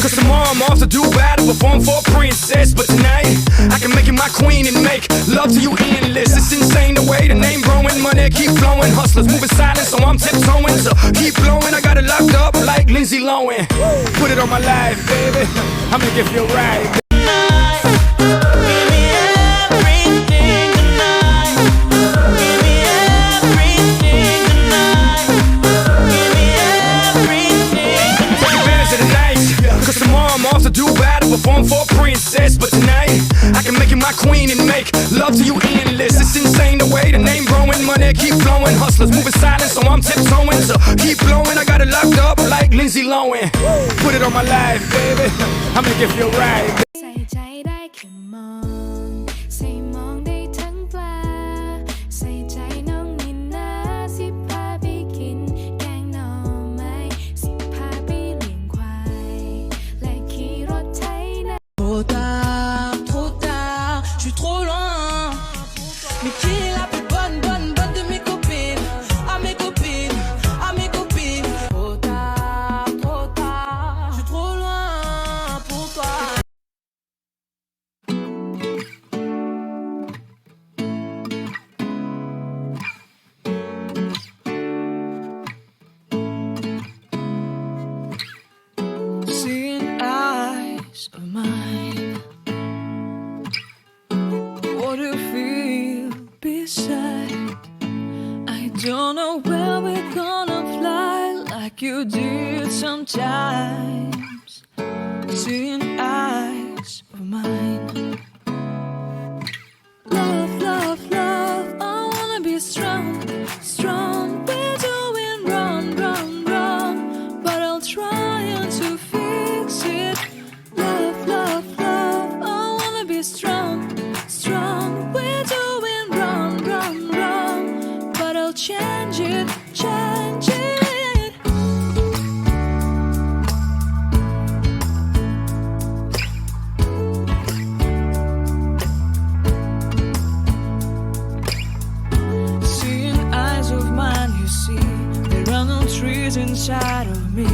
Cause tomorrow I'm off to do battle, perform for a princess. But tonight, I can make you my queen and make love to you endless. It's insane the way the name growing, money keep flowing. Hustlers moving silent, so I'm tiptoeing. So keep blowing, I got it locked up like Lindsay Lohan. Put it on my life, baby, I'ma give you a ride. Do battle, perform for a princess. But tonight, I can make you my queen and make love to you endless. It's insane the way the name growing, money keep flowing. Hustlers moving silent, so I'm tiptoeing. So keep blowing, I got it locked up like Lindsay Lohan. Put it on my life, baby, I'ma give you a ride. Trop tard, je suis trop loin. Mais qui est la plus bonne de mes copines? À mes copines, à mes copines. Trop tard, je suis trop loin pour toi. Seeing eyes of mine, what do you feel beside? I don't know where we're gonna fly like you did sometimes. Seeing eyes of mine. Love, love, love, I wanna be strong, strong. We're doing wrong, wrong, wrong, but I'll try to fix it. Love, love, love, I wanna be strong, strong. We're doing wrong, wrong, wrong, but I'll change it, change it. Seeing eyes of mine, you see, there are no trees inside of me.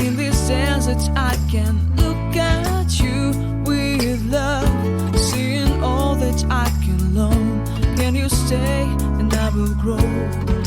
In this desert, I can look at you with love. Seeing all that I can learn. Can you stay and I will grow?